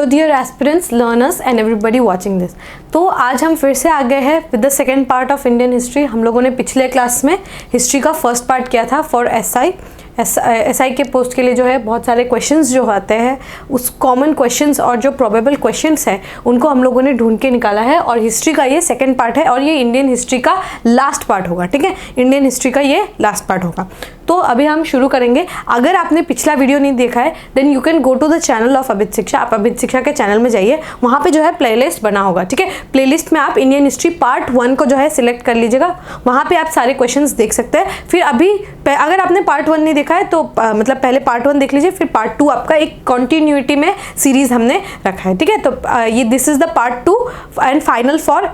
Dear aspirants, learners and everybody watching this. तो आज हम फिर से आ गए हैं with the second part of Indian history. हम लोगों ने पिछले क्लास में हिस्ट्री का फर्स्ट पार्ट किया था फॉर एसआई के पोस्ट के लिए जो है बहुत सारे क्वेश्चंस जो आते हैं, उस कॉमन क्वेश्चंस और जो प्रोबेबल क्वेश्चंस हैं उनको हम लोगों ने ढूंढ के निकाला है। और हिस्ट्री का ये सेकंड पार्ट है और ये इंडियन हिस्ट्री का लास्ट पार्ट होगा। ठीक है, इंडियन हिस्ट्री का ये लास्ट पार्ट होगा। तो अभी हम शुरू करेंगे। अगर आपने पिछला वीडियो नहीं देखा है then you can go to the channel of Abhit Shiksha. आप अभित शिक्षा के चैनल में जाइए, वहाँ पे जो है प्लेलिस्ट बना होगा। ठीक है, प्लेलिस्ट में आप इंडियन हिस्ट्री पार्ट 1 को जो है सिलेक्ट कर लीजिएगा, वहाँ पे आप सारे क्वेश्चंस देख सकते हैं। फिर अभी अगर आपने पार्ट 1 नहीं देखा है तो मतलब पहले पार्ट 1 देख लीजिए, फिर पार्ट 2 आपका एक कंटिन्यूटी में सीरीज हमने रखा है। ठीक है, तो ये this is the part 2 and final for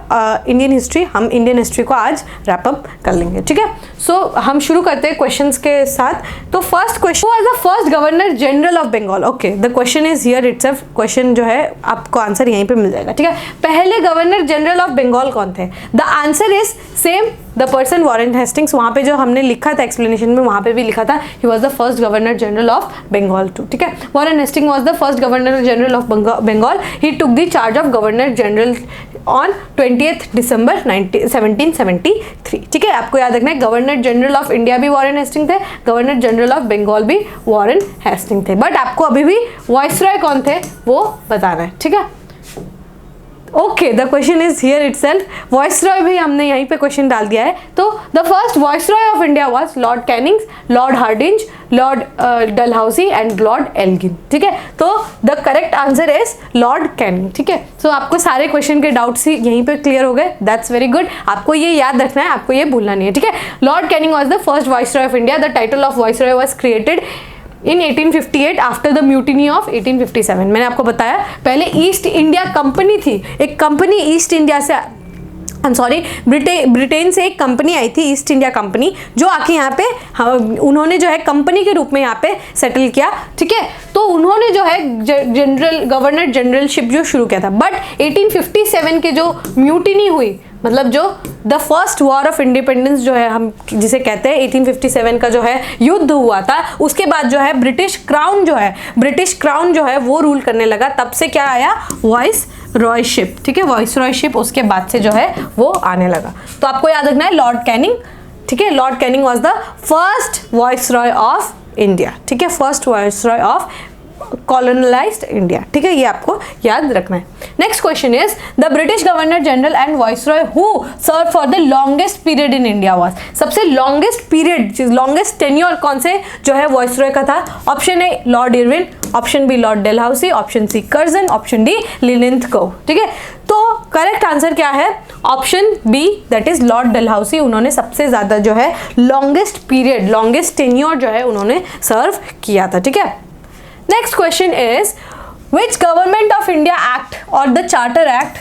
Indian history. हम इंडियन हिस्ट्री को आज रैप अप कर लेंगे। ठीक है, सो हम शुरू करते हैं क्वेश्चंस के साथ। तो first question was the first governor general of Bengal. Okay, the question is here itself. Question जो है आपको आंसर यहीं पे मिल जाएगा। ठीक है, पहले गवर्नर जनरल ऑफ बंगाल कौन थे? The answer is same, the person Warren Hastings. वहाँ पे जो हमने लिखा था एक्सप्लेनेशन में, वहाँ पे भी लिखा था he was the first governor general of Bengal too. ठीक है, Warren Hastings was the first governor general of Bengal. He took the charge of governor general on 20th December 1773। ठीक है, आपको याद रखना है गवर्नर जनरल ऑफ इंडिया भी वॉरेन हेस्टिंग थे, गवर्नर जनरल ऑफ बंगाल भी वॉरेन हेस्टिंग थे। बट आपको अभी भी वाइसरॉय कौन थे वो बताना है। ठीक है, okay, the question is here itself. Viceroy भी हमने यहीं पे क्वेश्चन डाल दिया है। तो the first viceroy of India was Lord Cannings, Lord Hardinge, Lord Dalhousie and Lord Elgin. ठीक है, तो the correct answer is Lord Canning. ठीक है, सो आपको सारे क्वेश्चन के डाउट्स ही यहीं पे क्लियर हो गए। That's very good. आपको ये याद रखना है, आपको ये भूलना नहीं है। ठीक है, Lord Canning was the first viceroy of India. The title of viceroy was created in 1858 after the mutiny of 1857। मैंने आपको बताया पहले ईस्ट इंडिया कंपनी थी, एक कंपनी ईस्ट इंडिया से ब्रिटेन से एक कंपनी आई थी, ईस्ट इंडिया कंपनी, जो आके यहाँ पे उन्होंने जो है कंपनी के रूप में यहाँ पे सेटल किया। ठीक है, तो उन्होंने जो है गवर्नर जनरलशिप जो शुरू किया था। बट 1857 के जो म्यूटिनी हुई, मतलब जो the first war of independence जो है हम जिसे कहते हैं, 1857 का जो है युद्ध हुआ था, उसके बाद जो है ब्रिटिश क्राउन जो है वो रूल करने लगा। तब से क्या आया? वॉइस रॉयशिप। ठीक है, वॉइस रॉयशिप उसके बाद से जो है वो आने लगा। तो आपको याद रखना है लॉर्ड कैनिंग। ठीक है, Lord Canning was the first viceroy of India. ठीक है, first viceroy of colonialized India. ठीक है, ये आपको याद रखना है। Next question is the British governor general and viceroy who serve for the longest period in India was. सबसे लॉन्गेस्ट पीरियड, लॉन्गेस्ट टेन्योर कौन से जो है वाइसरॉय का था? Option A Lord Irwin, option B Lord Dalhousie, option C Curzon, option D Linlithgow. ठीक है, तो करेक्ट आंसर क्या है? Option B, that is Lord Dalhousie. उन्होंने सबसे ज्यादा जो है लॉन्गेस्ट पीरियड, लॉन्गेस्ट टेन्योर जो है उन्होंने सर्व किया था। ठीक है, next question is which government of India act और the charter act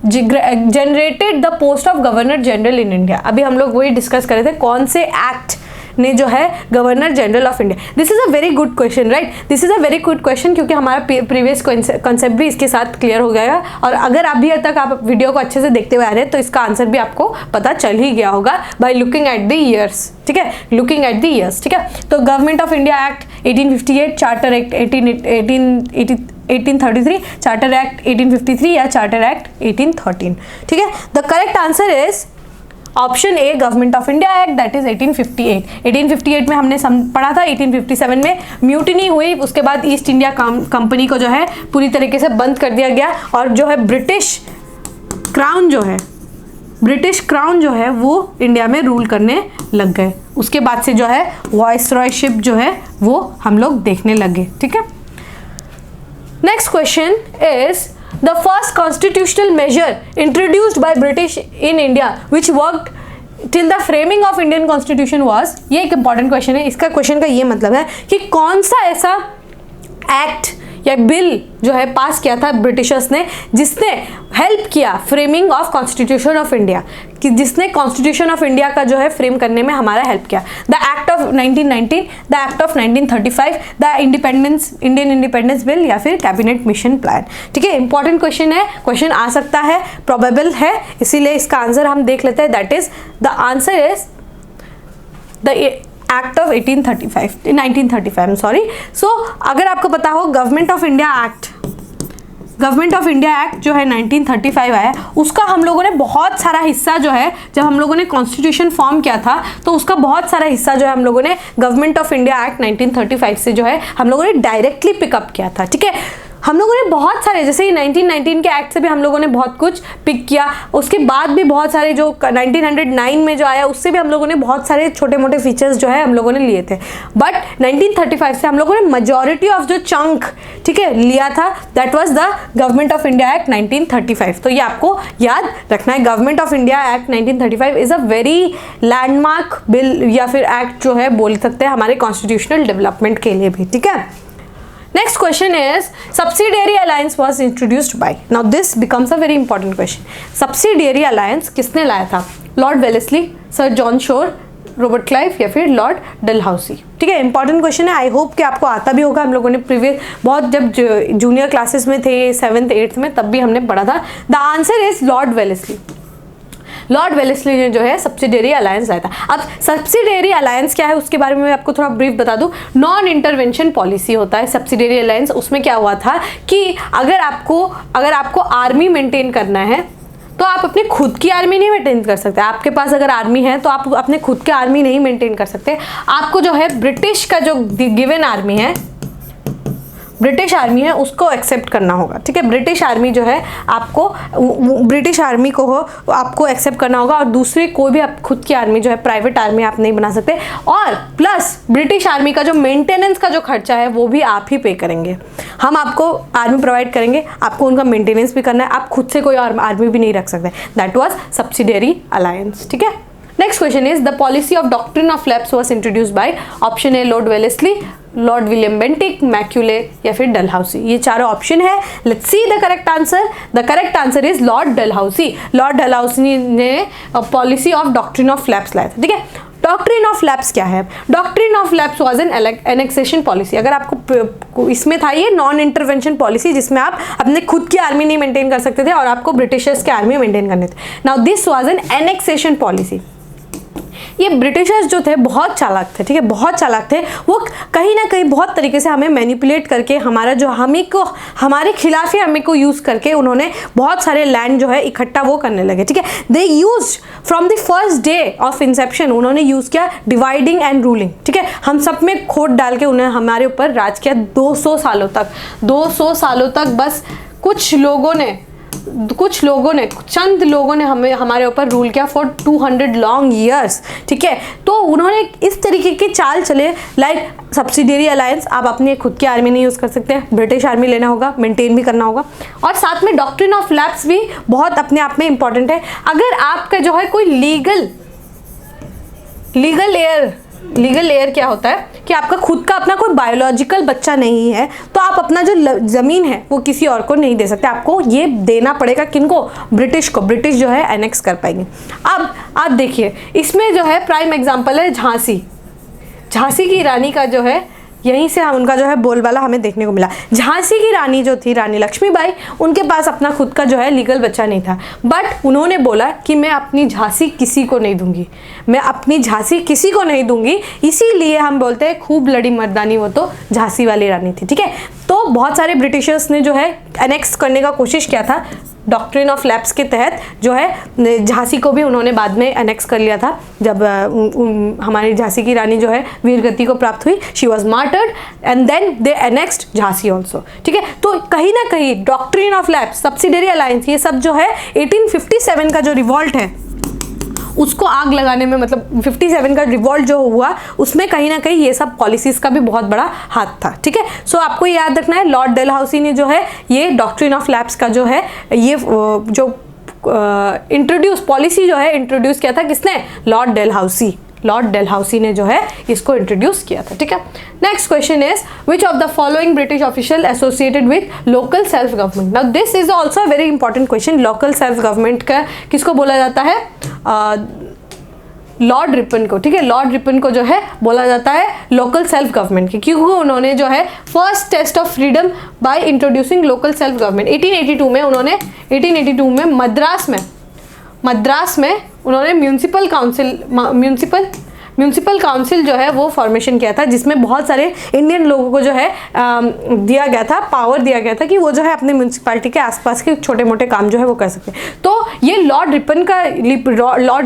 generated the post of governor general in India. अभी हम लोग वही डिस्कस कर रहे थे, कौन से एक्ट ने जो है governor general of India. This is a very good question, right? This is a very good question, क्योंकि हमारा प्रीवियस कंसेप्ट भी इसके साथ क्लियर हो गया। और अगर अभी तक आप वीडियो को अच्छे से देखते हुए आ रहे हैं तो इसका आंसर भी आपको पता चल ही गया होगा by looking at the years. ठीक है, लुकिंग एट द ईयर्स। ठीक है, तो government of India act 1858, charter act 1833, charter act 1853 या चार्टर एक्ट 1813। ठीक है, the correct answer is option A government of India act, that is 1858। 1858 में हमने पढ़ा था, 1857 में म्यूटिनी हुई, उसके बाद ईस्ट इंडिया कंपनी को जो है पूरी तरीके से बंद कर दिया गया और जो है ब्रिटिश क्राउन जो है वो इंडिया में रूल करने लग गए। उसके बाद से जो है वाइसरॉयशिप जो है वो हम लोग देखने लगे। ठीक है, next question is the first constitutional measure introduced by British in India which worked till the framing of Indian Constitution was। ये एक important question है। इसका क्वेश्चन का ये मतलब है कि कौन सा ऐसा एक्ट या बिल जो है पास किया था ब्रिटिशर्स ने जिसने हेल्प किया framing of constitution of India, कि जिसने कॉन्स्टिट्यूशन ऑफ इंडिया का जो है फ्रेम करने में हमारा हेल्प किया। The act of 1919, the act of 1935, the Indian independence bill या फिर कैबिनेट मिशन प्लान। ठीक है, इंपॉर्टेंट क्वेश्चन है, क्वेश्चन आ सकता है, प्रोबेबल है, इसीलिए इसका आंसर हम देख लेते हैं। That is the answer is the act of 1935 sorry. So अगर आपको पता हो government of India government of India act जो है 1935 आया, उसका हम लोगों ने बहुत सारा हिस्सा जो है, जब हम लोगों ने कॉन्स्टिट्यूशन फॉर्म किया था तो उसका बहुत सारा हिस्सा जो है हम लोगों ने गवर्नमेंट ऑफ इंडिया एक्ट 1935 से जो है हम लोगों ने डायरेक्टली पिकअप किया था। ठीक है, हम लोगों ने बहुत सारे, जैसे 1919 के एक्ट से भी हम लोगों ने बहुत कुछ पिक किया, उसके बाद भी बहुत सारे जो 1909 में जो आया उससे भी हम लोगों ने बहुत सारे छोटे मोटे फीचर्स जो है हम लोगों ने लिए थे। बट 1935 से हम लोगों ने मेजॉरिटी ऑफ जो चंक, ठीक है, लिया था, that was the government of India act 1935। तो ये आपको याद रखना है। Government of India act 1935 is a very landmark bill या फिर एक्ट जो है बोल सकते हैं हमारे कॉन्स्टिट्यूशनल डेवलपमेंट के लिए भी। ठीक है, next question is subsidiary alliance was introduced by, now this becomes a very important question. subsidiary alliance किसने लाया था? Lord Wellesley, sir John Shore, Robert Clive या फिर लॉर्ड डलहौसी? ठीक है, इंपॉर्टेंट क्वेश्चन है, आई होप कि आपको आता भी होगा। हम लोगों ने प्रीवियस बहुत जब जूनियर क्लासेस में थे 7th 8th में तब भी हमने पढ़ा था। The answer is Lord Wellesley. Lord Wellesley ने जो है सब्सिडियरी अलायंस लाया था। अब सब्सिडियरी अलायंस क्या है उसके बारे में मैं आपको थोड़ा ब्रीफ बता दूं। नॉन इंटरवेंशन पॉलिसी होता है सब्सिडियरी अलायंस। उसमें क्या हुआ था कि अगर आपको आर्मी मेंटेन करना है तो आप अपने खुद की आर्मी नहीं मेंटेन कर सकते। आपके पास अगर आर्मी है तो आप अपने खुद के आर्मी नहीं मेंटेन कर सकते। आपको जो है ब्रिटिश का जो गिवन आर्मी है, ब्रिटिश आर्मी है, उसको एक्सेप्ट करना होगा। ठीक है, ब्रिटिश आर्मी जो है आपको, ब्रिटिश आर्मी को आपको एक्सेप्ट करना होगा और दूसरी कोई भी आप खुद की आर्मी जो है, प्राइवेट आर्मी आप नहीं बना सकते। और प्लस ब्रिटिश आर्मी का जो मेंटेनेंस का जो खर्चा है वो भी आप ही पे करेंगे। हम आपको आर्मी प्रोवाइड करेंगे, आपको उनका मेंटेनेंस भी करना है, आप खुद से कोई आर्मी भी नहीं रख सकते। That was subsidiary alliance. ठीक है, next question is the policy of doctrine of lapse was introduced by, option A Lord Wellesley, Lord William Bentinck, Macaulay या फिर डलहौसी। ये चारों ऑप्शन है। Let's see the correct answer. The correct answer is Lord Dalhousie. Lord Dalhousie ने policy of doctrine of lapse लाया था। ठीक है, डॉक्ट्रिन ऑफ लैप्स क्या है? Doctrine of lapse was N annexation policy. अगर आपको इसमें था ये नॉन इंटरवेंशन पॉलिसी जिसमें आप अपने खुद की आर्मी नहीं मेंटेन कर सकते थे और आपको ब्रिटिशर्स के आर्मी मेंटेन करने थे। Now this was an annexation policy. ये ब्रिटिशर्स जो थे बहुत चालाक थे। ठीक है, बहुत चालाक थे। वो कहीं ना कहीं बहुत तरीके से हमें मैनिपुलेट करके हमारा जो हमारे खिलाफ ही हमें को यूज करके उन्होंने बहुत सारे लैंड जो है इकट्ठा वो करने लगे। ठीक है, they use from the first day of inception उन्होंने यूज किया डिवाइडिंग एंड रूलिंग। ठीक है, हम सब में खोट डाल के उन्हें हमारे ऊपर राज किया 200 सालों तक। 200 सालों तक बस कुछ लोगों ने चंद लोगों ने हमारे ऊपर रूल किया फॉर 200 लॉन्ग ईयर्स। ठीक है, तो उन्होंने इस तरीके की चाल चले, लाइक सब्सिडियरी अलायंस, आप अपनी खुद की आर्मी नहीं यूज़ कर सकते, ब्रिटिश आर्मी लेना होगा, मेंटेन भी करना होगा। और साथ में डॉक्ट्रिन ऑफ लैप्स भी बहुत अपने आप में इंपॉर्टेंट है। अगर आपका जो है कोई लीगल एयर क्या होता है कि आपका खुद का अपना कोई बायोलॉजिकल बच्चा नहीं है तो आप अपना जो ज़मीन है वो किसी और को नहीं दे सकते। आपको ये देना पड़ेगा किनको? ब्रिटिश को। ब्रिटिश जो है एनेक्स कर पाएंगे। अब आप देखिए, इसमें जो है प्राइम एग्जांपल है झांसी की रानी का जो है, यहीं से उनका जो है बोलबाला हमें देखने को मिला। झांसी की रानी जो थी, रानी लक्ष्मीबाई, उनके पास अपना खुद का जो है लीगल बच्चा नहीं था, बट उन्होंने बोला कि मैं अपनी झांसी किसी को नहीं दूंगी, मैं अपनी झांसी किसी को नहीं दूंगी। इसीलिए हम बोलते हैं खूब लड़ी मर्दानी, वो तो झांसी वाली रानी थी। ठीक है, तो बहुत सारे ब्रिटिशर्स ने जो है एनेक्स करने का कोशिश किया था। डॉक्ट्रिन ऑफ लैप्स के तहत जो है झांसी को भी उन्होंने बाद में एनेक्स कर लिया था। जब हमारी झांसी की रानी जो है वीरगति को प्राप्त हुई, she was martyred and then they annexed Jhansi also. ठीक है, तो कहीं ना कहीं doctrine of lapse, subsidiary alliance, ये सब जो है 1857 का जो रिवॉल्ट है उसको आग लगाने में, मतलब 57 का रिवॉल्ट जो हुआ उसमें कहीं ना कहीं ये सब पॉलिसीज का भी बहुत बड़ा हाथ था। ठीक है, सो आपको याद रखना है लॉर्ड डलहौसी ने जो है ये डॉक्ट्रिन ऑफ लैप्स का जो है ये जो पॉलिसी जो है इंट्रोड्यूस किया था किसने? लॉर्ड डलहौसी ने जो है इसको इंट्रोड्यूस किया था। ठीक है, next question is which of the following British official associated with local self government? Now this is also a very important question. Local self government का किसको बोला जाता है? लॉर्ड रिपन को। ठीक है, लॉर्ड रिपन को जो है बोला जाता है लोकल सेल्फ गवर्नमेंट की, क्योंकि उन्होंने जो है first test of freedom by introducing local self government 1882 में उन्होंने मद्रास में उन्होंने म्यूनिसिपल म्यूनसिपल काउंसिल जो है वो फॉर्मेशन किया था, जिसमें बहुत सारे इंडियन लोगों को जो है दिया गया था, पावर दिया गया था कि वो जो है अपने म्यूनसिपैलिटी के आसपास के छोटे मोटे काम जो है वो कर सकते। तो ये लॉर्ड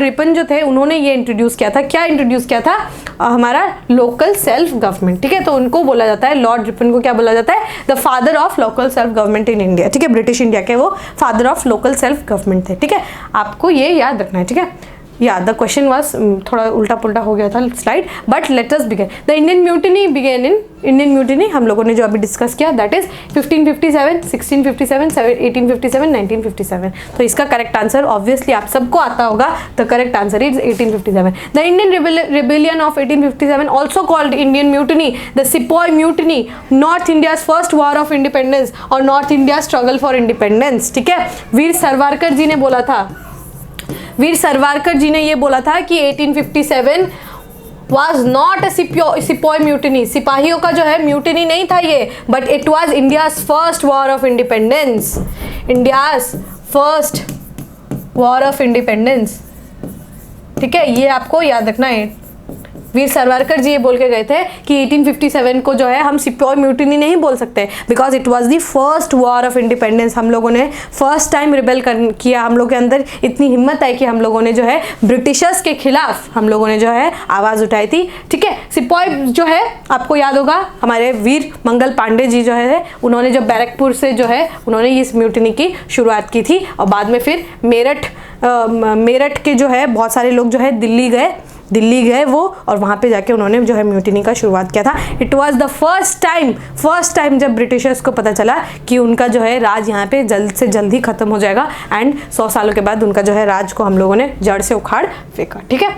रिपन जो थे उन्होंने ये इंट्रोड्यूस किया था। क्या इंट्रोड्यूस किया था? हमारा लोकल सेल्फ गवर्नमेंट, ठीक है। तो उनको बोला जाता है, लॉर्ड रिपन को क्या बोला जाता है? The father of local self government in India, ठीक है। ब्रिटिश इंडिया के वो father of local self government थे, ठीक है। आपको ये याद रखना है, ठीक है। या द क्वेश्चन वाज थोड़ा उल्टा पुल्टा हो गया था slide, but let us begin. The Indian mutiny began in, Indian mutiny हम लोगों ने जो अभी डिस्कस किया दैट इज 1557, 1657, 1857, 1957। तो इसका करेक्ट आंसर ऑब्वियसली आप सबको आता होगा, the correct answer is 1857। The Indian rebellion of 1857 also called Indian mutiny, the sepoy mutiny, north India's first war of independence और north India struggle for independence, ठीक है। वीर सावरकर जी ने बोला था, वीर सावरकर जी ने ये बोला था कि 1857 was not a sepoy mutiny, सिपाहियों का जो है म्यूटिनी नहीं था ये, but it was India's first war of independence, India's first war of independence, ठीक है। ये आपको याद रखना है। वीर सावरकर जी ये बोल के गए थे कि 1857 को जो है हम सिपॉय म्यूटिनी नहीं बोल सकते, because it was the first war of independence. हम लोगों ने फर्स्ट टाइम रिबेल किया, हम लोग के अंदर इतनी हिम्मत आई कि हम लोगों ने जो है ब्रिटिशर्स के खिलाफ हम लोगों ने जो है आवाज़ उठाई थी, ठीक है। सिपॉय जो है आपको याद होगा, हमारे वीर मंगल पांडे जी जो है उन्होंने जो बैरकपुर से जो है उन्होंने इस म्यूटिनी की शुरुआत की थी, और बाद में फिर मेरठ के जो है बहुत सारे लोग जो है दिल्ली गए वो, और वहाँ पे जाके उन्होंने जो है म्यूटिनी का शुरुआत किया था। It was the first time जब ब्रिटिशर्स को पता चला कि उनका जो है राज यहाँ पे जल्द से जल्द ही खत्म हो जाएगा, एंड 100 सालों के बाद उनका जो है राज को हम लोगों ने जड़ से उखाड़ फेंका, ठीक है।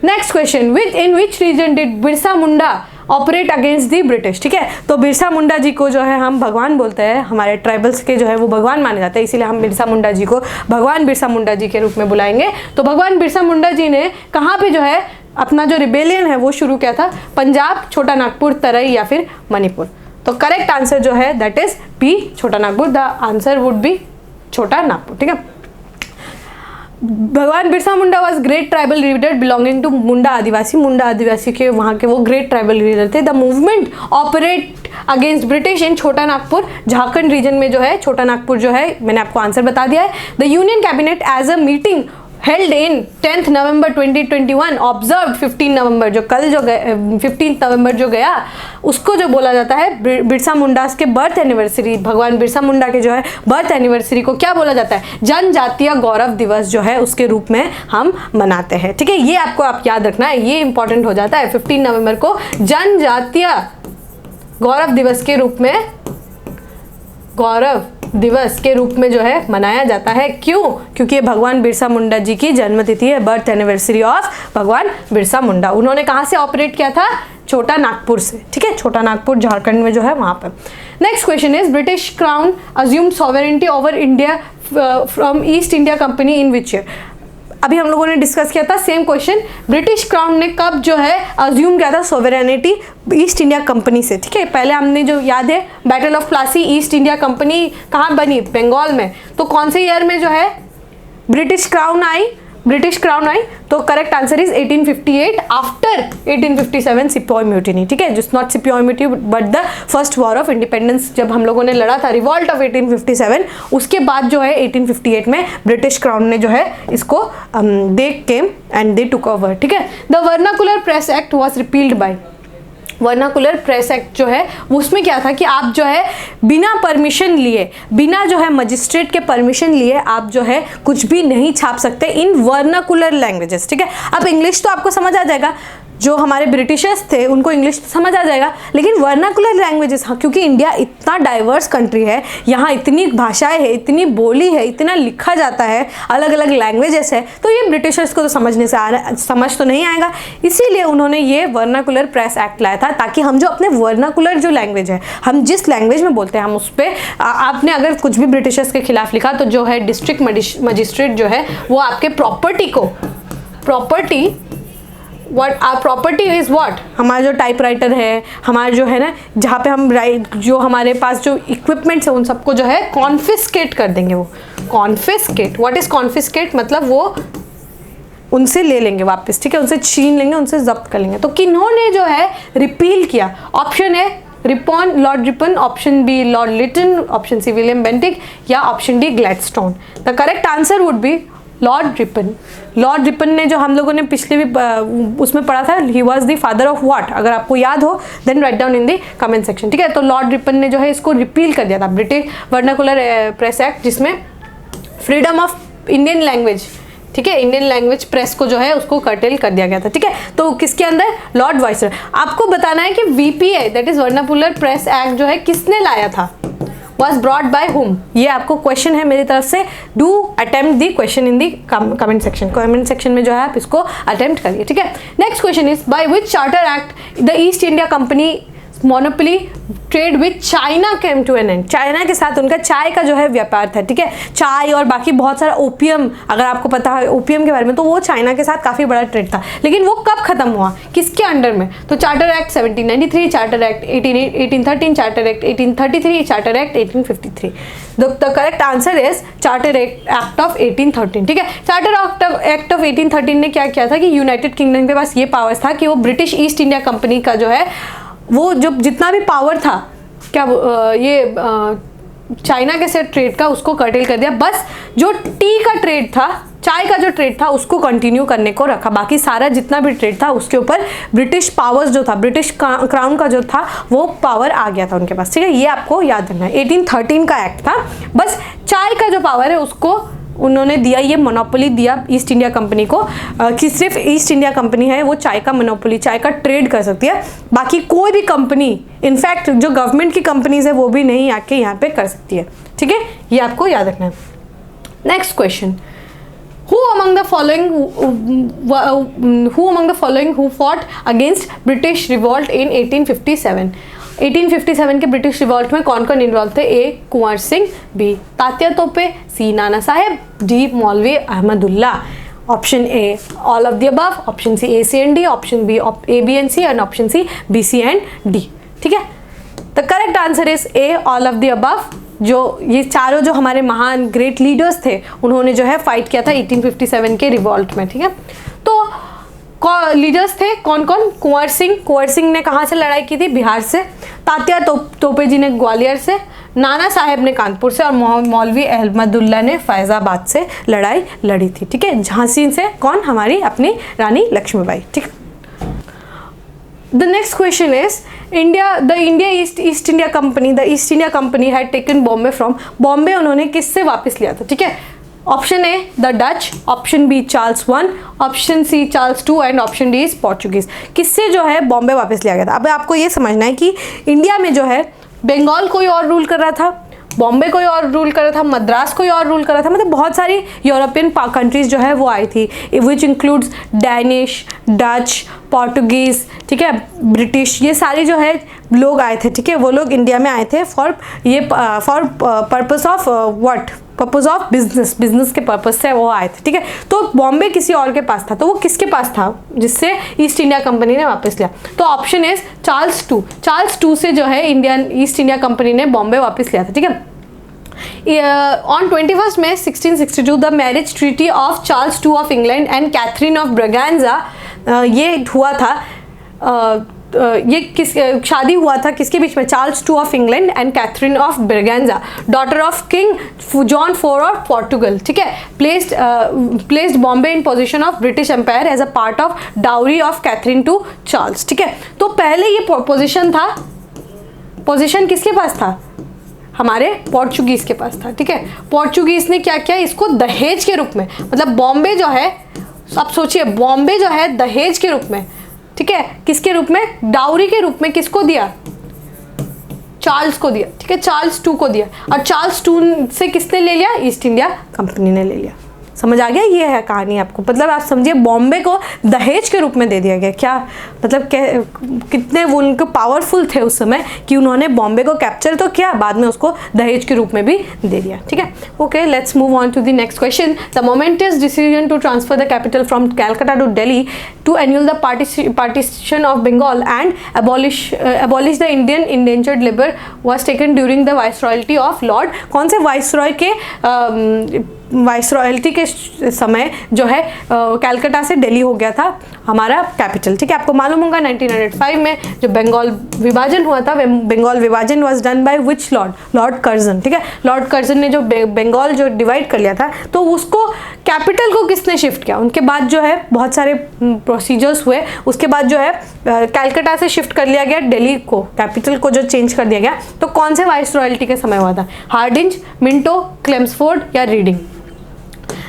Next question, in which region did Birsa Munda operate against the British, ठीक है। तो बिरसा मुंडा जी को जो है हम भगवान बोलते हैं, हमारे ट्राइबल्स के जो है वो भगवान माने जाते हैं, इसीलिए हम बिरसा मुंडा जी को भगवान बिरसा मुंडा जी के रूप में बुलाएंगे। तो भगवान बिरसा मुंडा जी ने कहाँ पे जो है अपना जो रिबेलियन है वो शुरू किया था? पंजाब, छोटा नागपुर, तराई या फिर मणिपुर। तो करेक्ट आंसर जो है that is B, Chota Nagpur. The answer would be Chota Nagpur, ठीक है। भगवान Birsa Munda was great tribal leader belonging to Munda Adivasi के वहाँ के वो ग्रेट ट्राइबल लीडर थे। The movement operate against British in Chota Nagpur, Jharkhand reason में जो है छोटा नागपुर जो है, मैंने आपको आंसर बता दिया है। The union cabinet as a meeting held in 10 November 2021 observe 15 November, जो कल जो 15 नवंबर जो गया उसको जो बोला जाता है बिरसा मुंडा के बर्थ एनिवर्सरी, भगवान बिरसा मुंडा के जो है बर्थ एनिवर्सरी को क्या बोला जाता है? जनजातीय गौरव दिवस जो है उसके रूप में हम मनाते हैं, ठीक है। ये आपको आप याद रखना है, ये इंपॉर्टेंट हो जाता है। 15 नवंबर को जनजातीय गौरव दिवस के रूप में, गौरव दिवस के रूप में जो है मनाया जाता है। क्यों? क्योंकि ये भगवान बिरसा मुंडा जी की जन्मतिथि है, बर्थ एनिवर्सरी ऑफ भगवान बिरसा मुंडा। उन्होंने कहाँ से ऑपरेट किया था? छोटा नागपुर से, ठीक है। छोटा नागपुर झारखंड में जो है वहाँ पर। Next question is British crown assume sovereignty over India from east India company in which year? अभी हम लोगों ने डिस्कस किया था सेम क्वेश्चन, ब्रिटिश क्राउन ने कब जो है अज्यूम किया था सॉवरेनिटी ईस्ट इंडिया कंपनी से, ठीक है। पहले हमने जो याद है battle of Plassey, east India company कहाँ बनी? बंगाल में। तो कौन से ईयर में जो है ब्रिटिश क्राउन आई? तो correct answer is 1858 after 1857 sepoy mutiny, ठीक है। Just not sepoy mutiny but the first war of independence, जब हम लोगों ने लड़ा था रिवॉल्ट ऑफ 1857, उसके बाद जो है 1858 में ब्रिटिश क्राउन ने जो है इसको दे came and they took over, ठीक है। The vernacular press act was repealed by, vernacular press act जो है उसमें क्या था कि आप जो है बिना परमिशन लिए, बिना जो है मजिस्ट्रेट के परमिशन लिए आप जो है कुछ भी नहीं छाप सकते इन वर्नाकुलर लैंग्वेजेस, ठीक है। अब इंग्लिश तो आपको समझ आ जाएगा, जो हमारे ब्रिटिशर्स थे उनको इंग्लिश समझ आ जाएगा, लेकिन वर्नाकुलर लैंग्वेजेस, हाँ, क्योंकि इंडिया इतना डाइवर्स कंट्री है, यहाँ इतनी भाषाएं है, इतनी बोली है, इतना लिखा जाता है, अलग अलग लैंग्वेजेस है, तो ये ब्रिटिशर्स को तो समझ तो नहीं आएगा। इसीलिए उन्होंने ये वर्नाकुलर प्रेस एक्ट लाया था, ताकि हम जो अपने वर्नाकुलर जो लैंग्वेज है, हम जिस लैंग्वेज में बोलते हैं, हम उस पर आपने अगर कुछ भी ब्रिटिशर्स के खिलाफ लिखा तो जो है डिस्ट्रिक्ट मजिस्ट्रेट जो है वो आपके प्रॉपर्टी इज व्हाट, हमारा जो टाइपराइटर है, हमारा जो है ना, जहाँ पे हम जो हमारे पास जो इक्विपमेंट्स है उन सबको जो है कॉन्फिस्केट कर देंगे। वो कॉन्फिस्केट, व्हाट इज कॉन्फिस्केट? मतलब वो उनसे ले लेंगे वापस, ठीक है, उनसे छीन लेंगे, उनसे जब्त कर लेंगे। तो किन्होंने जो है रिपील किया? ऑप्शन है Ripon, lord Ripon, option B lord Lytton, option C William Bentinck, या option D Gladstone. The correct answer would be lord Ripon. Lord Ripon ने, जो हम लोगों ने पिछले भी उसमें पढ़ा था, he was the father of what? अगर आपको याद हो then write down in the comment section, ठीक है। तो लॉर्ड रिपन ने जो है इसको रिपील कर दिया था, ब्रिटिश वर्नाकुलर प्रेस एक्ट, जिसमें फ्रीडम ऑफ इंडियन लैंग्वेज, ठीक है, इंडियन लैंग्वेज प्रेस को जो है उसको कर्टेल कर दिया गया था, ठीक है। तो किसके अंदर? Lord viceroy. आपको बताना है कि VPA that is vernacular press act जो है किसने लाया था? was brought by whom? ये आपको क्वेश्चन है मेरी तरफ से। Do attempt the question in the comment section. Comment section में जो है आप इसको अटेम्प्ट करिए, ठीक है। Next question is by which charter act the East India Company monopoly trade with China came to an end? China के साथ उनका चाय का जो है व्यापार था, ठीक है। चाय और बाकी बहुत सारा ओपियम, अगर आपको पता है ओपियम के बारे में, तो वो चाइना के साथ काफ़ी बड़ा ट्रेड था। लेकिन वो कब खत्म हुआ, किसके अंडर में? तो charter act 1793, charter act 1813, charter act 1833, charter act 1853। The correct answer is charter act of 1813, ठीक है। चार्टर एक्ट ऑफ 1813 ने क्या किया था कि यूनाइटेड किंगडम के पास ये पावर्स था कि वो ब्रिटिश ईस्ट इंडिया कंपनी का जो है वो जो जितना भी पावर था, क्या ये चाइना के साथ ट्रेड का, उसको कर्टेल कर दिया। बस जो टी का ट्रेड था, चाय का जो ट्रेड था, उसको कंटिन्यू करने को रखा। बाकी सारा जितना भी ट्रेड था उसके ऊपर ब्रिटिश पावर्स जो था, ब्रिटिश क्राउन का जो था वो पावर आ गया था उनके पास, ठीक है। ये आपको याद रखना है। 1813 का एक्ट था। बस चाय का जो पावर है उसको उन्होंने दिया, ये मोनोपोली दिया ईस्ट इंडिया कंपनी को, कि सिर्फ ईस्ट इंडिया कंपनी है वो चाय का मोनोपोली, चाय का ट्रेड कर सकती है। बाकी कोई भी कंपनी, इनफैक्ट जो गवर्नमेंट की कंपनीज है वो भी नहीं आके यहाँ पे कर सकती है, ठीक है। ये आपको याद रखना है। Next question, Who among the following who fought against British revolt in 1857? 1857 के ब्रिटिश रिवॉल्ट में कौन कौन इन्वॉल्व थे? A Kunwar Singh, B Tatya Tope, C Nana Saheb, D Maulvi Ahmadullah. Option A all of the above, option C A C and D, option B A B and C, and option C B C and D, ठीक है। The correct answer is A all of the above. जो ये चारों जो हमारे महान great leaders थे, उन्होंने जो है फाइट किया था 1857 के रिवॉल्ट में, ठीक है। तो लीडर्स थे कौन कौन? कुंवर सिंह ने कहाँ से लड़ाई की थी? बिहार से। तात्या तोपे जी ने ग्वालियर से, नाना साहेब ने कानपुर से, और मौलवी अहमदुल्ला ने फैजाबाद से लड़ाई लड़ी थी, ठीक है। झांसी से कौन? हमारी अपनी रानी लक्ष्मीबाई, ठीक है। The next question is the East India Company had taken Bombay from Bombay उन्होंने किससे वापस लिया था, ठीक है। Option A the Dutch, option B Charles one, option C Charles two, and option D is Portuguese. किससे जो है बॉम्बे वापस लिया गया था? अब आपको ये समझना है कि इंडिया में जो है बंगाल कोई और रूल कर रहा था, बॉम्बे कोई और रूल कर रहा था, मद्रास कोई और रूल कर रहा था, मतलब बहुत सारी यूरोपियन कंट्रीज जो है वो आई थी, which includes Danish, Dutch, Portuguese, ठीक है, ब्रिटिश, ये सारे जो है लोग आए थे, ठीक है। वो लोग इंडिया में आए थे for purpose of what? Purpose of business के पर्पस से वो आए थे, ठीक है। तो बॉम्बे किसी और के पास था, तो वो किसके पास था जिससे ईस्ट इंडिया कंपनी ने वापस लिया? तो ऑप्शन इज चार्ल्स टू से जो है ईस्ट इंडिया कंपनी ने बॉम्बे वापस लिया था, ठीक है। On 21 May 1662 the marriage treaty of Charles two of England and Catherine of Braganza, ये हुआ था। ये शादी हुआ था किसके बीच में? Charles two of England and Catherine of Braganza, daughter of King John four of Portugal, ठीक है। Placed Bombay in position of British Empire as a part of dowry of Catherine to Charles, ठीक है। तो पहले ये पोजीशन किसके पास था? हमारे पोर्चुगीज के पास था, ठीक है। पोर्चुगीज ने क्या किया? इसको दहेज के रूप में, मतलब बॉम्बे जो है, आप सोचिए बॉम्बे जो है दहेज के रूप में, ठीक है, किसके रूप में? डाउरी के रूप में किसको दिया? चार्ल्स को दिया, ठीक है, चार्ल्स टू को दिया। और चार्ल्स टू से किसने ले लिया? ईस्ट इंडिया कंपनी ने ले लिया। समझ आ गया? ये है कहानी आपको, मतलब आप समझिए बॉम्बे को दहेज के रूप में दे दिया गया। क्या मतलब कितने वो उनको पावरफुल थे उस समय कि उन्होंने बॉम्बे को कैप्चर तो किया, बाद में उसको दहेज के रूप में भी दे दिया, ठीक है। Okay, let's move on to the next question. The momentous decision to transfer the capital from Calcutta to Delhi to annul the partition of Bengal and abolish the Indian indentured labour was taken during the viceroyalty of Lord, कौन से viceroy के vice royalty के समय जो है कलकत्ता से दिल्ली हो गया था हमारा कैपिटल, ठीक है। आपको मालूम होगा 1905 में जो बंगाल विभाजन हुआ था, बंगाल विभाजन was done by which lord, Lord Curzon, ठीक है। लॉर्ड कर्जन ने जो बंगाल जो डिवाइड कर लिया था, तो उसको कैपिटल को किसने शिफ्ट किया, उनके बाद जो है बहुत सारे प्रोसीजर्स हुए, उसके बाद जो है कलकत्ता से शिफ्ट कर लिया गया दिल्ली को, कैपिटल को जो चेंज कर दिया गया। तो कौन से वाइस रॉयल्टी के समय हुआ था, हार्डिंज, मिंटो, क्लेम्सफोर्ड या reading?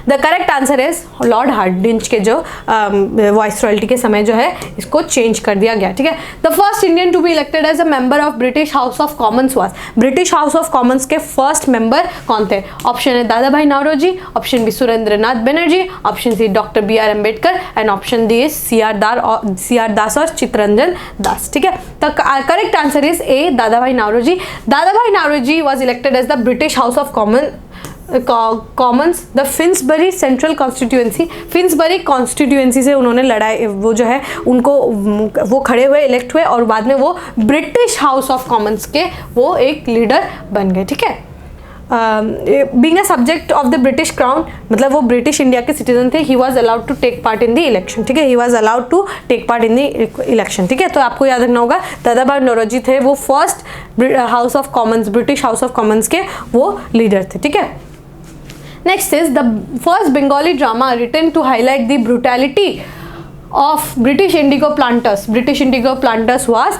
The correct answer is Lord Hardinge के जो वाइस रॉयल्टी के समय जो है इसको चेंज कर दिया गया, ठीक है। The first Indian to be elected as a member of British House of Commons was, British House of Commons के फर्स्ट मेंबर कौन थे? ऑप्शन है Dadabhai Naoroji, option B Surendranath Banerjee, option C doctor B R Ambedkar and option D is C R Das और चित्तरंजन दास, ठीक है। The correct answer is A, Dadabhai Naoroji. Dadabhai Naoroji was elected as the British House of Commons the Finsbury central constituency, Finsbury constituency से उन्होंने लड़ाई, वो जो है उनको वो खड़े हुए, इलेक्ट हुए और बाद में वो ब्रिटिश हाउस ऑफ कॉमन्स के वो एक लीडर बन गए, ठीक है। Being a subject of the British crown, मतलब वो ब्रिटिश इंडिया के सिटीजन थे, he was allowed to take part in the election, ठीक है। He was allowed to take part in the election, ठीक है। तो आपको याद रखना होगा दादा भाई नौरोजी थे वो first house of Commons, British House of Commons के वो लीडर थे, ठीक है। Next is the first Bengali drama written to highlight the brutality of British indigo planters. British indigo planters was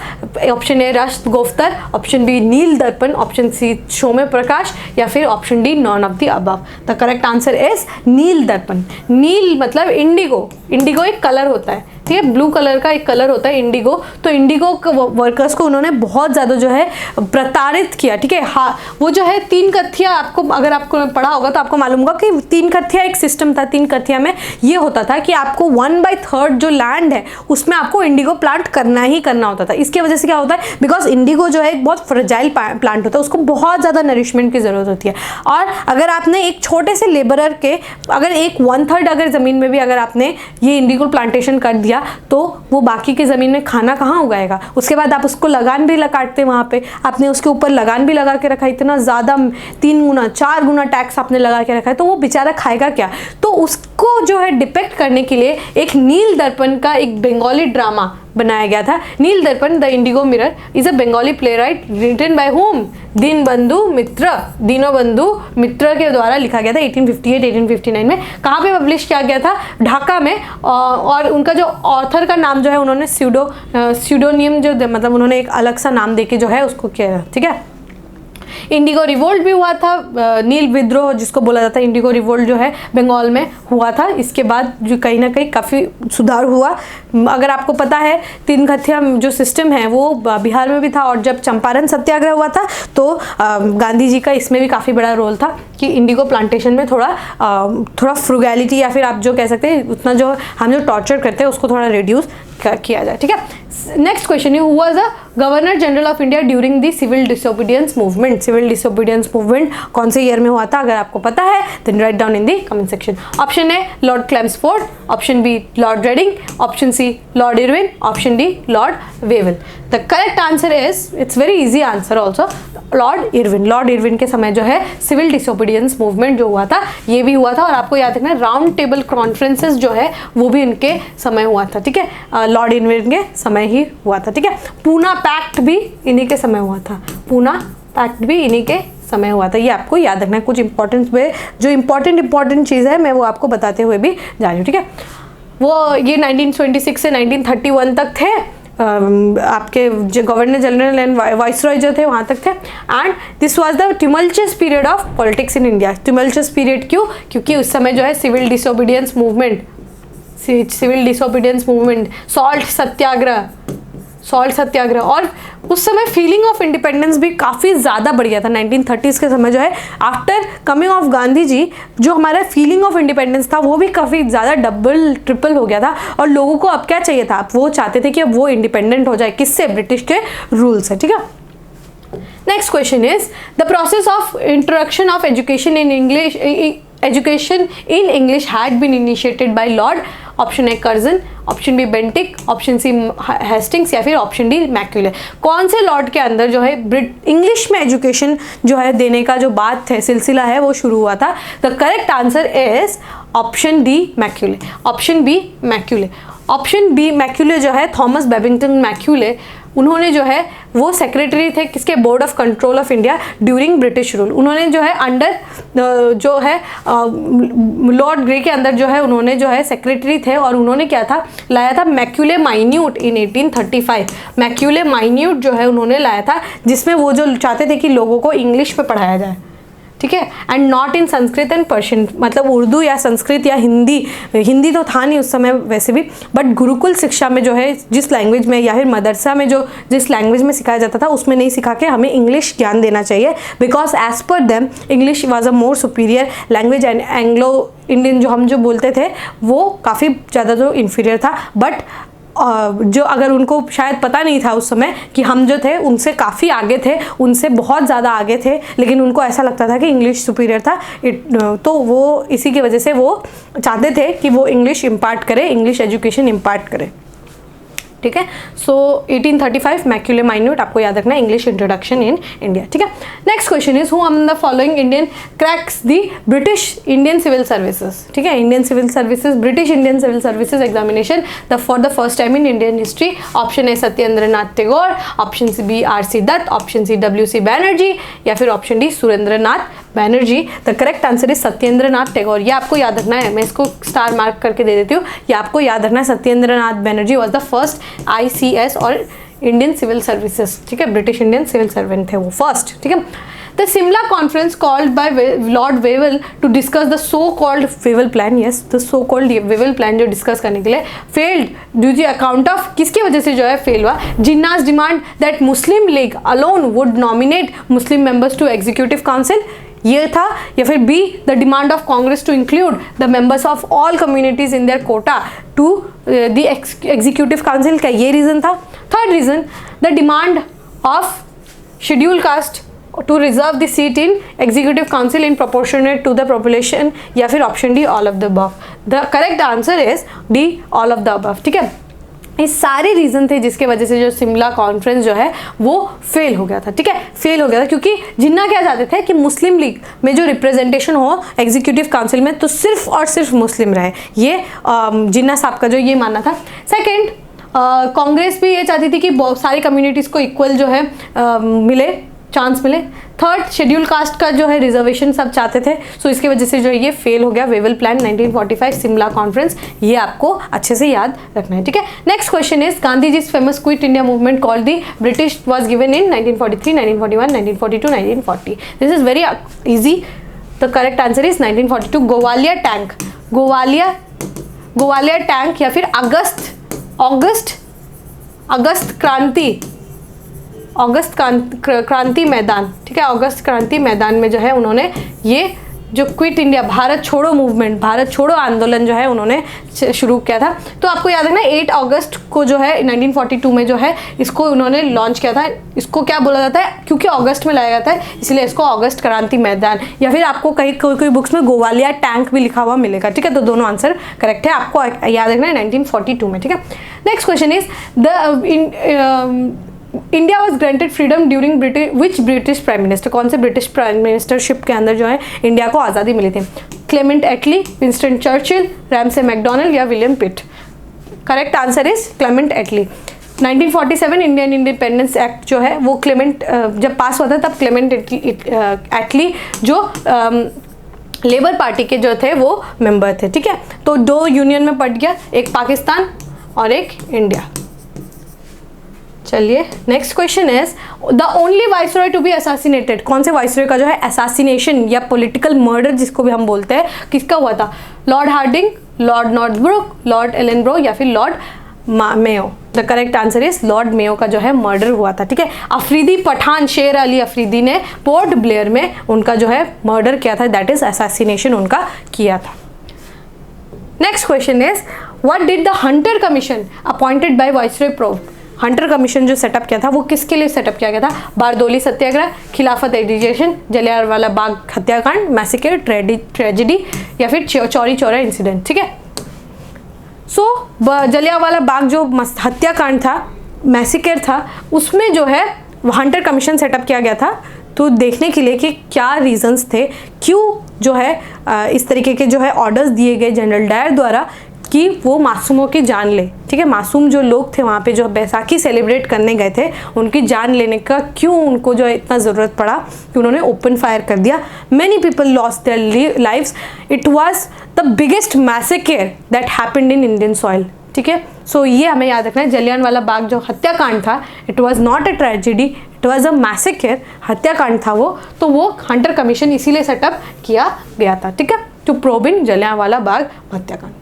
option A Rasht Goftar, option B Neel Darpan, option C Shome Prakash या फिर option D none of the above. The correct answer is Neel Darpan. Neel मतलब Indigo, Indigo एक colour होता है, ठीक है, blue colour का एक कलर होता है इंडिगो। तो इंडिगो वर्कर्स को उन्होंने बहुत ज़्यादा जो है प्रताड़ित किया, ठीक है। हाँ, वो जो है 3 कथिया, आपको अगर आपको पढ़ा होगा तो आपको मालूम होगा कि 3 कथिया एक सिस्टम था। 3 कथिया में ये होता था कि आपको 1/3 जो लैंड है उसमें आपको इंडिगो प्लांट करना ही करना होता था। इसकी वजह से क्या होता है, बिकॉज इंडिगो जो है एक बहुत फ्रेजाइल प्लांट होता है, उसको बहुत ज़्यादा नरिशमेंट की ज़रूरत होती है। और अगर आपने एक छोटे से लेबरर के अगर 1/3 अगर ज़मीन में भी अगर आपने ये इंडिगो प्लांटेशन कर दिया तो वो बाकी के ज़मीन में खाना कहाँ उगाएगा। उसके बाद आप उसको लगान भी लगाते, वहाँ पे आपने उसके ऊपर लगान भी लगा के रखा, इतना ज़्यादा 3 गुना 4 गुना टैक्स आपने लगा के रखा है, तो वो बेचारा खाएगा क्या। तो उसको जो है डिपेक्ट करने के लिए एक नील दर्पण का एक बंगाली ड्रामा बनाया गया था। Nil Darpan the indigo mirror is a Bengali play right written by होम, दीनबंधु मित्र, दीनबंधु मित्र के द्वारा लिखा गया था 1858-1859 में। कहाँ पे पब्लिश किया गया था? ढाका में। और उनका जो ऑथर का नाम जो है उन्होंने स्यूडोनियम जो मतलब उन्होंने एक अलग सा नाम देके जो है उसको किया, ठीक है। इंडिगो रिवोल्ट भी हुआ था, नील विद्रोह जिसको बोला जाता है, इंडिगो रिवोल्ट जो है बंगाल में हुआ था। इसके बाद जो कहीं ना कहीं काफ़ी सुधार हुआ। अगर आपको पता है 3 कथिया जो सिस्टम है वो बिहार में भी था, और जब चंपारण सत्याग्रह हुआ था तो गांधी जी का इसमें भी काफ़ी बड़ा रोल था कि इंडिगो प्लांटेशन में थोड़ा फ्रुगैलिटी या फिर आप जो कह सकते हैं उतना जो हम जो टॉर्चर करते हैं उसको थोड़ा रिड्यूस किया जाए, ठीक है। Next question, who was the governor general of India during the civil disobedience movement? Civil disobedience movement कौन से ईयर में हुआ था? अगर आपको पता है then write down in the comment section. Option A lord Chelmsford, option B lord Reading, option C lord Irwin, option D lord Wavell. The correct answer is, it's very easy answer also, lord Irwin. Lord Irwin के समय जो है civil disobedience movement जो हुआ था ये भी हुआ था। और आपको याद रखना राउंड टेबल कॉन्फ्रेंसेस जो है वो भी इनके समय हुआ था, ठीक है, लॉर्ड इरविन के समय ही हुआ था, ठीक है। पूना पैक्ट भी इन्हीं के समय हुआ था, पूना पैक्ट भी इन्हीं के समय हुआ था। ये आपको याद रखना है। कुछ इंपॉर्टेंट में जो इंपॉर्टेंट चीज़ है मैं वो आपको बताते हुए भी जा रही हूँ, ठीक है। वो ये 1926 से 1931 तक थे। आपके जो गवर्नर जनरल एंड वाइसरॉय जो थे वहाँ तक थे। And this was the tumultuous period of politics in India. Tumultuous period क्यों? क्योंकि उस समय जो है civil disobedience movement, salt satyagraha, और उस समय फीलिंग ऑफ इंडिपेंडेंस भी काफ़ी ज़्यादा बढ़ गया था। 1930s के समय जो है after coming of Gandhi ji जो हमारा फीलिंग ऑफ इंडिपेंडेंस था वो भी काफ़ी ज़्यादा डबल ट्रिपल हो गया था। और लोगों को अब क्या चाहिए था? वो चाहते थे कि अब वो इंडिपेंडेंट हो जाए, किससे? ब्रिटिश के रूल से, ठीक है। Next question is the process of introduction of education in English had been initiated by Lord option A Curzon, option B Bentinck, option C Hastings या फिर ऑप्शन डी मैक्यूले। कौन से लॉर्ड के अंदर जो है इंग्लिश में एजुकेशन जो है देने का जो बात है, सिलसिला है, वो शुरू हुआ था? The correct answer is option D Macaulay, option B Macaulay. Option B Macaulay जो है थॉमस बेबिंगटन मैक्यूले, उन्होंने जो है वो सेक्रेटरी थे किसके? Board of control of India during British rule. उन्होंने जो है अंडर जो है लॉर्ड ग्रे के अंदर जो है उन्होंने जो है सेक्रेटरी थे और उन्होंने क्या था, लाया था मैक्यूले माइन्यूट इन 1835। मैक्यूले माइन्यूट जो है उन्होंने लाया था, जिसमें वो जो चाहते थे कि लोगों को इंग्लिश में पढ़ाया जाए, ठीक है, and not in Sanskrit and Persian, मतलब उर्दू या संस्कृत या हिंदी तो था नहीं उस समय वैसे भी, बट गुरुकुल शिक्षा में जो है जिस लैंग्वेज में या फिर मदरसा में जो जिस लैंग्वेज में सिखाया जाता था उसमें नहीं सिखा के हमें इंग्लिश ज्ञान देना चाहिए, because as per them English was a more superior language and Anglo Indian जो हम जो बोलते थे वो काफ़ी ज़्यादा तो इन्फीरियर था। बट जो अगर उनको शायद पता नहीं था उस समय कि हम जो थे उनसे काफ़ी आगे थे, उनसे बहुत ज़्यादा आगे थे, लेकिन उनको ऐसा लगता था कि इंग्लिश सुपीरियर था, तो वो इसी की वजह से वो चाहते थे कि वो इंग्लिश इम्पार्ट करे, इंग्लिश एजुकेशन इम्पार्ट करे, ठीक है। सो 1835 मैक्यूले माइन्यूट आपको याद रखना है, इंग्लिश इंट्रोडक्शन इन इंडिया, ठीक है। Next question is who among the following Indian cracks the British Indian civil services, ठीक है, Indian civil services, British Indian civil services examination for the first time in Indian history. Option A Satyendranath Tagore, option C B R C. Dutt, option C W.C. Banerjee या फिर option D Surendranath Banerjee. The correct answer is Satyendranath Tagore. ये आपको याद रखना है, मैं इसको star mark करके दे देती हूँ, ये आपको याद रखना है। Satyendranath Banerjee was the first ICS और इंडियन सिविल सर्विसेज, ठीक है, ब्रिटिश इंडियन सिविल सर्वेंट थे वो फर्स्ट, ठीक है। The Shimla conference called by lord Wavell to discuss the so called Wavell plan, yes the so called Wavell plan जो discuss करने के लिए failed due to account of, किसकी वजह से जो है फेल हुआ? Jinnah's demand that Muslim League alone would nominate Muslim members to executive council, ये था, या फिर B the demand of Congress to include the members of all communities in their quota to the executive council, क्या ये रीजन था? Third reason the demand of schedule caste to reserve the seat in executive council in proportionate to the population, या फिर option D all of the above. The correct answer is D all of the above, ठीक है। ये सारे reason थे जिसके वजह से जो शिमला कॉन्फ्रेंस जो है वो फेल हो गया था, ठीक है, फेल हो गया था, क्योंकि जिन्ना क्या चाहते थे कि मुस्लिम लीग में जो रिप्रेजेंटेशन हो एग्जीक्यूटिव काउंसिल में तो सिर्फ और सिर्फ मुस्लिम रहे, ये जिन्ना साहब का जो ये मानना था। सेकंड, कांग्रेस भी ये चाहती थी कि बहुत सारी कम्युनिटीज़ को इक्वल जो है मिले, चांस मिले। थर्ड, शेड्यूल कास्ट का जो है रिजर्वेशन सब चाहते थे, सो इसकी वजह से जो ये फेल हो गया वेवल प्लान 1945 शिमला कॉन्फ्रेंस, ये आपको अच्छे से याद रखना है, ठीक है। Next question is Gandhi ji famous quit India movement called the British was given in 1943, 1941, 1942, 1940। This is very easy, the correct answer is 1942 Gowalia tank, Gowalia tank या फिर अगस्त क्रांति मैदान, ठीक है, अगस्त क्रांति मैदान में जो है उन्होंने ये जो क्विट इंडिया भारत छोड़ो मूवमेंट, भारत छोड़ो आंदोलन जो है उन्होंने शुरू किया था। तो आपको याद रखना 8 अगस्त को जो है 1942 में जो है इसको उन्होंने लॉन्च किया था। इसको क्या बोला जाता है? क्योंकि अगस्त में लाया जाता है इसलिए इसको अगस्त क्रांति मैदान, या फिर आपको कहीं कोई बुक्स में गोवालिया टैंक भी लिखा हुआ मिलेगा, ठीक है। तो दोनों आंसर करेक्ट है, आपको याद रखना है 1942 में, ठीक है। Next question is India was granted freedom during which British prime minister, कौन से ब्रिटिश प्राइम मिनिस्टरशिप के अंदर जो है इंडिया को आज़ादी मिली थी? Clement Attlee, Winston Churchill, Ramsay MacDonald या William Pitt. Correct answer is Clement Attlee. 1947 Indian independence act जो है वो क्लेमेंट जब पास हुआ था तब क्लेमेंट एटली जो लेबर पार्टी के जो थे वो मेंबर थे, ठीक है। तो 2 यूनियन में पड़ गया, एक पाकिस्तान और एक इंडिया। चलिए next question is the only viceroy to be assassinated, कौन से वाइसरॉय का जो है असैसिनेशन या पॉलिटिकल मर्डर जिसको भी हम बोलते हैं किसका हुआ था? Lord Hardinge, lord Northbrook, lord Ellenborough या फिर lord Mayo. The correct answer is lord Mayo का जो है मर्डर हुआ था, ठीक है। अफरीदी पठान शेर अली अफरीदी ने पोर्ट ब्लेयर में उनका जो है मर्डर किया था, दैट इज असैसिनेशन उनका किया था। Next question is what did the Hunter commission appointed by viceroy proved, Hunter commission जो सेटअप किया था वो किसके लिए सेटअप किया गया था? बारदोली सत्याग्रह, खिलाफत एजिटेशन, जलियांवाला बाग हत्याकांड, मैसेकर ट्रेजेडी या फिर चौरी चौरा इंसिडेंट, ठीक है। सो जलियांवाला बाग जो हत्याकांड था, मैसेकर था, उसमें जो है हंटर कमीशन सेटअप किया गया था तो देखने के लिए कि क्या रीजंस थे, क्यों जो है इस तरीके के जो है ऑर्डर्स दिए गए जनरल डायर द्वारा कि वो मासूमों की जान ले। ठीक है, मासूम जो लोग थे वहाँ पे जो बैसाखी सेलिब्रेट करने गए थे उनकी जान लेने का क्यों उनको जो है इतना ज़रूरत पड़ा कि उन्होंने ओपन फायर कर दिया। Many people lost their lives. It was the biggest massacre that happened in Indian soil. ठीक है, सो ये हमें याद रखना है, जलियांवाला बाग जो हत्याकांड था, it was not a tragedy, it was a massacre, हत्याकांड था वो, तो वो हंटर कमीशन इसीलिए सेटअप किया गया था। ठीक है, to probe in Jallianwala Bagh हत्याकांड।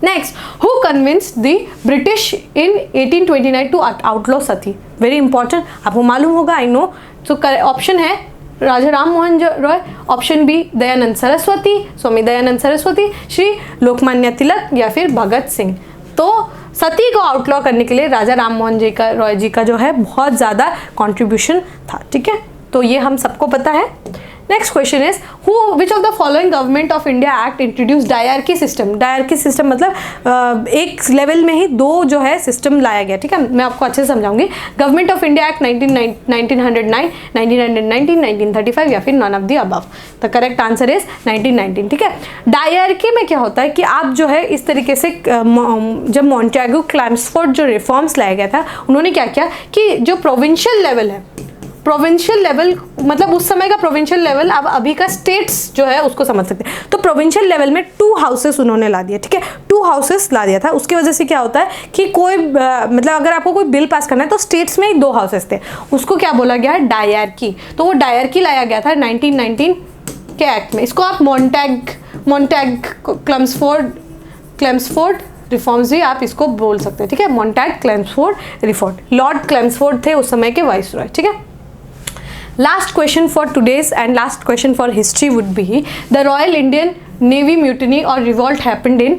Next, who convinced the British in 1829 to outlaw sati? Very important, आपको मालूम होगा, आई नो। सो ऑप्शन है राजा राम मोहन रॉय, ऑप्शन बी दयानंद सरस्वती, स्वामी दयानंद सरस्वती, श्री लोकमान्य तिलक या फिर भगत सिंह। तो सती को आउटलॉ करने के लिए राजा राम मोहन रॉय जी का जो है बहुत ज़्यादा कंट्रीब्यूशन था। ठीक है, तो ये हम सबको पता है। Next question is which of the following government of India act introduce dyarchy system? Dyarchy system मतलब एक लेवल में ही दो जो है सिस्टम लाया गया। ठीक है, मैं आपको अच्छे से समझाऊंगी। गवर्नमेंट ऑफ इंडिया एक्ट 1909, 1919, 1935 या फिर none of the above. The correct answer is 1919। ठीक है, डायरकी में क्या होता है कि आप जो है इस तरीके से जब मॉन्टेगू क्लेम्सफोर्ड जो रिफॉर्म्स लाया गया था, उन्होंने क्या किया कि जो प्रोविंशियल लेवल है, प्रोविंशियल लेवल मतलब उस समय का प्रोविंशियल लेवल, अब अभी का स्टेट्स जो है उसको समझ सकते हैं। तो प्रोविंशियल लेवल में 2 हाउसेस उन्होंने ला दिया। ठीक है, 2 हाउसेस ला दिया था। उसकी वजह से क्या होता है कि कोई मतलब अगर आपको कोई बिल पास करना है तो स्टेट्स में ही 2 हाउसेस थे, उसको क्या बोला गया है? डायरकी। तो वो डायरकी लाया गया था 1919 के एक्ट में। इसको आप मॉन्टेग क्लेम्सफोर्ड रिफॉर्म्स भी आप इसको बोल सकते हैं। ठीक है, मॉन्टेग क्लेम्सफोर्ड रिफॉर्म, लॉर्ड क्लेम्सफोर्ड थे उस समय के वाइसरॉय। ठीक है, last question for today's and last question for history would be the Royal Indian Navy mutiny or revolt happened in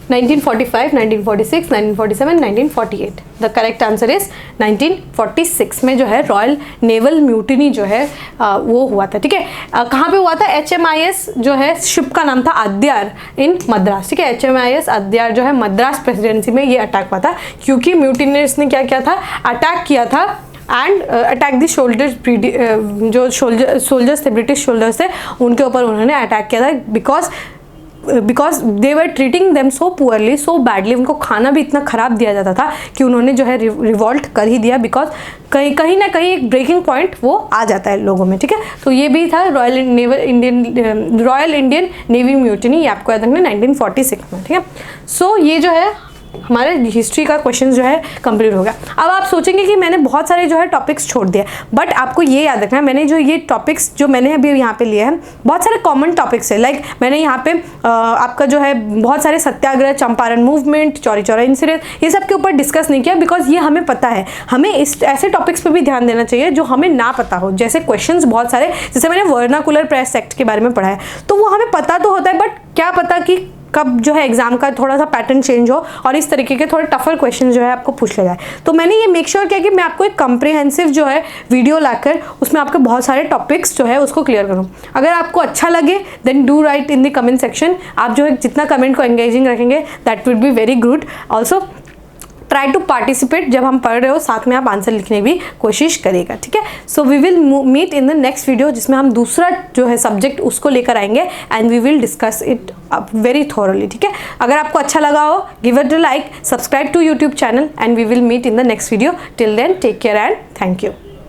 1945, 1946, 1947, 1948. The correct answer is 1946 में जो है रॉयल नेवल म्यूटिनी जो है वो हुआ था। ठीक है, कहाँ पे हुआ था? HMIS जो है शिप का नाम था अद्यार इन मद्रास। ठीक है, HMIS अद्यार जो है मद्रास प्रेसिडेंसी में ये अटैक हुआ था, क्योंकि म्यूटिनियर्स ने क्या किया था? अटैक किया था एंड अटैक द शोल्डर्स, जो सोल्जर्स थे, ब्रिटिश सोल्जर्स थे, उनके ऊपर उन्होंने अटैक किया था because they were treating them so poorly, so badly. उनको खाना भी इतना ख़राब दिया जाता था कि उन्होंने जो है रिवॉल्ट कर ही दिया, बिकॉज कहीं ना कहीं एक ब्रेकिंग पॉइंट वो आ जाता है लोगों में। ठीक है, तो ये भी था रॉयल इंडियन नेवी म्यूटिनी, ये आपको याद रखना 1946 में। ठीक है, सो ये जो है हमारे हिस्ट्री का क्वेश्चन जो है कंप्लीट हो गया। अब आप सोचेंगे कि मैंने बहुत सारे जो है टॉपिक्स छोड़ दिए, बट आपको ये याद रखना है मैंने जो ये टॉपिक्स जो मैंने अभी यहाँ पे लिए हैं बहुत सारे कॉमन टॉपिक्स है। लाइक मैंने यहाँ पे आपका जो है बहुत सारे सत्याग्रह, चंपारण मूवमेंट, चौरी चौरा इंसिडेंट, ये सब के ऊपर डिस्कस नहीं किया, बिकॉज ये हमें पता है। हमें इस ऐसे टॉपिक्स पर भी ध्यान देना चाहिए जो हमें ना पता हो। जैसे क्वेश्चंस बहुत सारे, जैसे मैंने वर्नाकुलर प्रेस एक्ट के बारे में पढ़ा है, तो वो हमें पता तो होता है, बट क्या पता कि कब जो है एग्जाम का थोड़ा सा पैटर्न चेंज हो और इस तरीके के थोड़े टफर क्वेश्चन जो है आपको पूछ लिया जाए। तो मैंने ये मेक श्योर किया कि मैं आपको एक कंप्रिहेंसिव जो है वीडियो लाकर उसमें आपके बहुत सारे टॉपिक्स जो है उसको क्लियर करूँ। अगर आपको अच्छा लगे then do write in the comment section. आप जो है जितना कमेंट को एंगेजिंग रखेंगे that will be very good. Also try to participate, जब हम पढ़ रहे हो साथ में आप आंसर लिखने की भी कोशिश करेगा। ठीक है, so we will meet in the next video जिसमें हम दूसरा जो है सब्जेक्ट उसको लेकर आएंगे and we will discuss it very thoroughly. ठीक है, अगर आपको अच्छा लगा हो give it a like, subscribe to YouTube channel and we will meet in the next video. Till then take care and thank you.